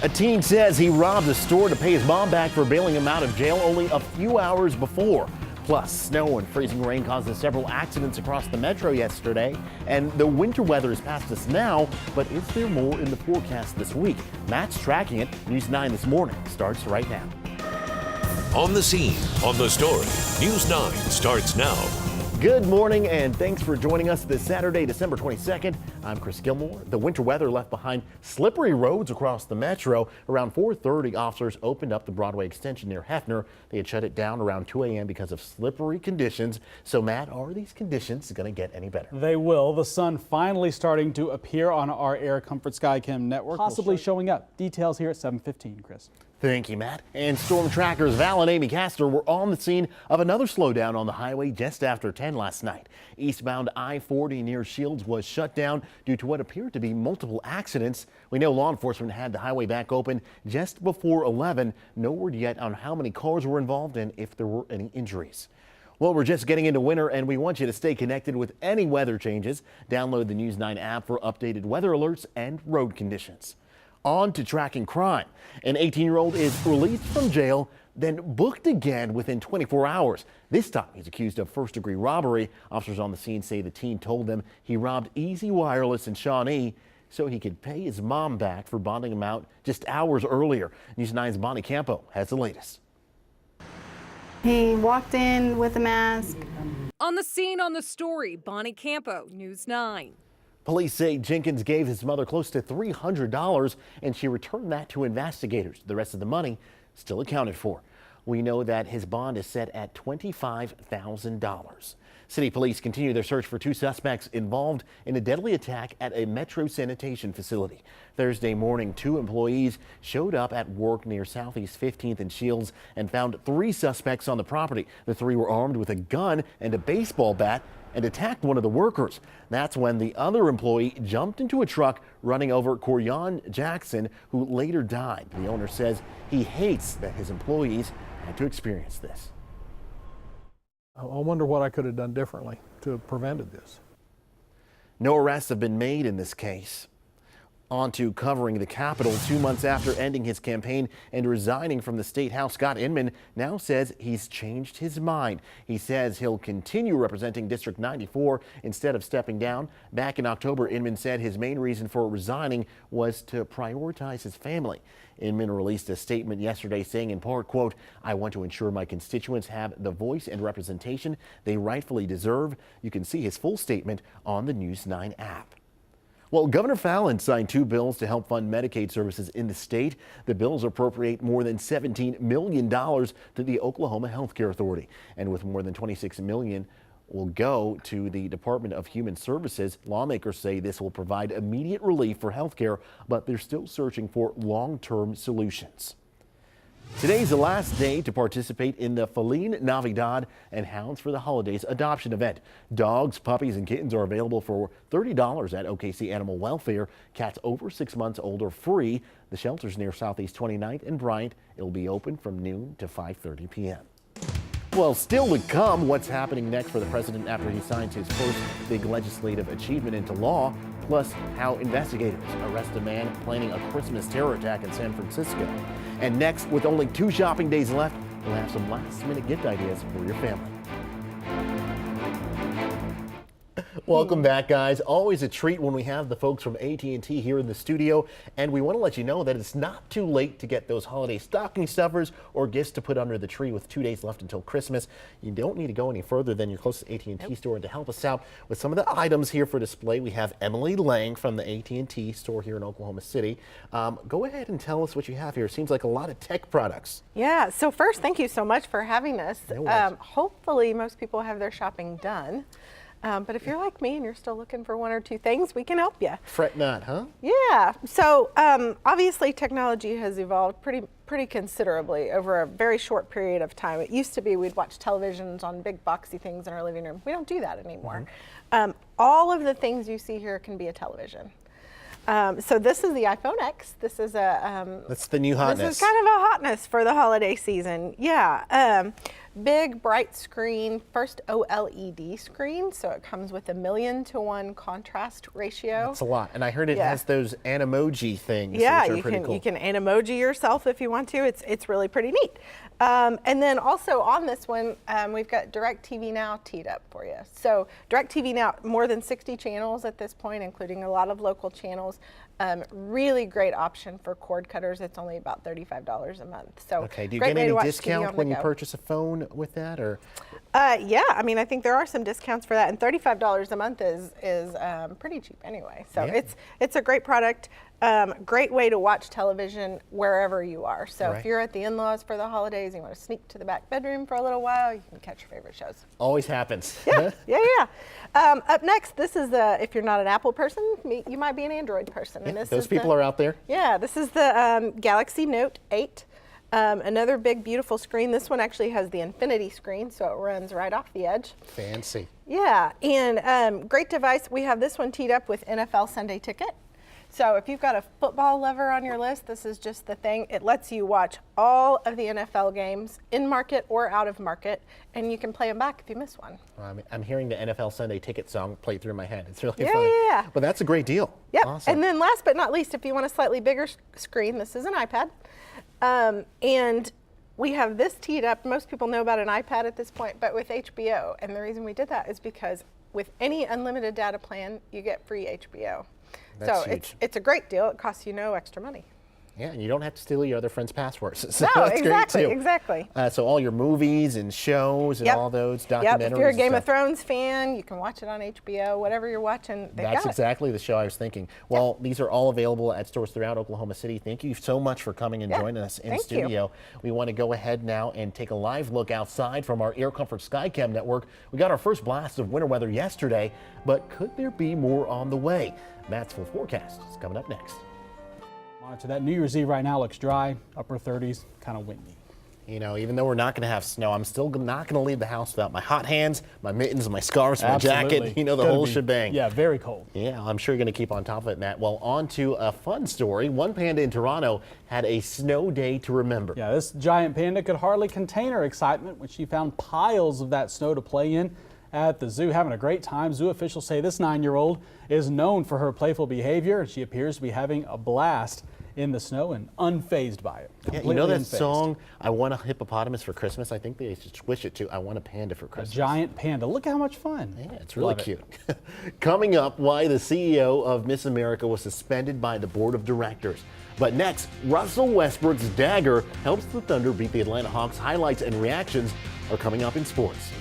A teen says he robbed a store to pay his mom back for bailing him out of jail only a few hours before. Plus, snow and freezing rain caused several accidents across the metro yesterday. And the winter weather is past us now, but is there more in the forecast this week? Matt's tracking it. News 9 this morning starts right now. On the scene, on the story, News 9 starts now. Good morning and thanks for joining us this Saturday, December 22nd. I'm Chris Gilmore. The winter weather left behind slippery roads across the metro. Around 4:30, officers opened up the Broadway extension near Hefner. They had shut it down around 2 a.m. because of slippery conditions. So Matt, are these conditions going to get any better? They will. The sun finally starting to appear on our Air Comfort SkyCam network, possibly showing up. Details here at 7:15, Chris. Thank you, Matt. And Storm Trackers Val and Amy Castor were on the scene of another slowdown on the highway just after 10 last night. Eastbound I-40 near Shields was shut down due to what appeared to be multiple accidents. We know law enforcement had the highway back open just before 11. No word yet on how many cars were involved and if there were any injuries. Well, we're just getting into winter and we want you to stay connected with any weather changes. Download the News 9 app for updated weather alerts and road conditions. On to tracking crime. An 18-year-old is released from jail, then booked again within 24 hours. This time he's accused of first-degree robbery. Officers on the scene say the teen told them he robbed Easy Wireless in Shawnee so he could pay his mom back for bonding him out just hours earlier. News 9's Bonnie Campo has the latest. He walked in with a mask. On the scene, on the story, Bonnie Campo, News 9. Police say Jenkins gave his mother close to $300 and she returned that to investigators. The rest of the money still accounted for. We know that his bond is set at $25,000. City police continue their search for two suspects involved in a deadly attack at a Metro sanitation facility. Thursday morning, two employees showed up at work near Southeast 15th and Shields and found three suspects on the property. The three were armed with a gun and a baseball bat and attacked one of the workers. That's when the other employee jumped into a truck running over Corian Jackson, who later died. The owner says he hates that his employees had to experience this. I wonder what I could have done differently to have prevented this. No arrests have been made in this case. On to covering the Capitol. 2 months after ending his campaign and resigning from the State House, Scott Inman now says he's changed his mind. He says he'll continue representing District 94 instead of stepping down. Back in October, Inman said his main reason for resigning was to prioritize his family. Inman released a statement yesterday saying in part, quote, "I want to ensure my constituents have the voice and representation they rightfully deserve." You can see his full statement on the News 9 app. Well, Governor Fallin signed two bills to help fund Medicaid services in the state. The bills appropriate more than $17 million to the Oklahoma Health Care Authority. And with more than $26 million will go to the Department of Human Services. Lawmakers say this will provide immediate relief for health care, but they're still searching for long-term solutions. Today's the last day to participate in the Feline Navidad and Hounds for the Holidays adoption event. Dogs, puppies, and kittens are available for $30 at OKC Animal Welfare. Cats over 6 months old are free. The shelter's near Southeast 29th and Bryant. It'll be open from noon to 5:30 p.m. Well, still to come, what's happening next for the president after he signs his first big legislative achievement into law, plus how investigators arrest a man planning a Christmas terror attack in San Francisco. And next, with only 2 shopping days left, we'll have some last-minute gift ideas for your family. Welcome back, guys. Always a treat when we have the folks from AT&T here in the studio, and we want to let you know that it's not too late to get those holiday stocking stuffers or gifts to put under the tree with 2 days left until Christmas. You don't need to go any further than your closest AT&T store. And to help us out with some of the items here for display, we have Emily Lang from the AT&T store here in Oklahoma City. Go ahead and tell us what you have here. It seems like a lot of tech products. Yeah, so first, thank you so much for having us. No worries. Hopefully most people have their shopping done. But if you're like me and you're still looking for 1 or 2 things, we can help you. Fret not, huh? Yeah. So obviously technology has evolved pretty considerably over a very short period of time. It used to be we'd watch televisions on big boxy things in our living room. We don't do that anymore. All of the things you see here can be a television. So this is the iPhone X. This is a that's the new hotness. This is kind of a hotness for the holiday season. Yeah. Big, bright screen, first OLED screen, so it comes with a 1,000,000:1 contrast ratio. That's a lot. And I heard it Yeah. has those Animoji things, Yeah, which are you pretty can cool. you can Animoji yourself if you want to. It's really pretty neat. And then also on this one, we've got DirecTV Now teed up for you. So DirecTV Now, more than 60 channels at this point, including a lot of local channels. Really great option for cord cutters. It's only about $35 a month. So Okay, do you great get way to any watch TV discount on when the you go. purchase a phone with that, or? Yeah, I mean, I think there are some discounts for that, and $35 a month is pretty cheap anyway. So Yeah. it's a great product. Great way to watch television wherever you are. So Right. if you're at the in-laws for the holidays, you want to sneak to the back bedroom for a little while, you can catch your favorite shows. Always happens. Yeah. Up next, this is if you're not an Apple person, you might be an Android person. And this Those is people are out there. Yeah, this is the Galaxy Note 8. Another big, beautiful screen. This one actually has the infinity screen, so it runs right off the edge. Fancy. Yeah, and great device. We have this one teed up with NFL Sunday Ticket. So if you've got a football lover on your list, this is just the thing. It lets you watch all of the NFL games in market or out of market, and you can play them back if you miss one. I'm hearing the NFL Sunday Ticket song play through my head. It's really Yeah, funny. yeah. But that's a great deal. Yep. Awesome. And then last but not least, if you want a slightly bigger screen, this is an iPad. And we have this teed up. Most people know about an iPad at this point, but with HBO. And the reason we did that is because with any unlimited data plan, you get free HBO. That's so huge. it's a great deal. It costs you no extra money. Yeah, and you don't have to steal your other friend's passwords. So No, that's exactly, great too. exactly. So all your movies and shows and Yep. all those documentaries. Yep, if you're a and Game of stuff. Thrones fan, you can watch it on HBO, whatever you're watching, they've That's got exactly the show I was thinking. Well, these are all available at stores throughout Oklahoma City. Thank you so much for coming and Yeah, joining us in thank you. studio. We want to go ahead now and take a live look outside from our Air Comfort Skycam network. We got our first blast of winter weather yesterday, but could there be more on the way? Matt's full forecast is coming up next. Monitor that. New Year's Eve right now looks dry, upper 30s, kind of windy. You know, even though we're not going to have snow, I'm still not going to leave the house without my hot hands, my mittens, my scarves, my jacket, you know, the Gonna whole be- shebang. Yeah, very cold. Yeah, I'm sure you're going to keep on top of it, Matt. Well, on to a fun story. One panda in Toronto had a snow day to remember. Yeah, this giant panda could hardly contain her excitement when she found piles of that snow to play in at the zoo, having a great time. Zoo officials say this 9-year-old is known for her playful behavior, and she appears to be having a blast in the snow and unfazed by it. Yeah, you know that Completely unfazed. song, I Want a Hippopotamus for Christmas? I think they should switch it to I Want a Panda for A Christmas. giant panda. Look how much fun. Yeah, it's really Love it. cute. Coming up, why the CEO of Miss America was suspended by the board of directors. But next, Russell Westbrook's dagger helps the Thunder beat the Atlanta Hawks. Highlights and reactions are coming up in sports.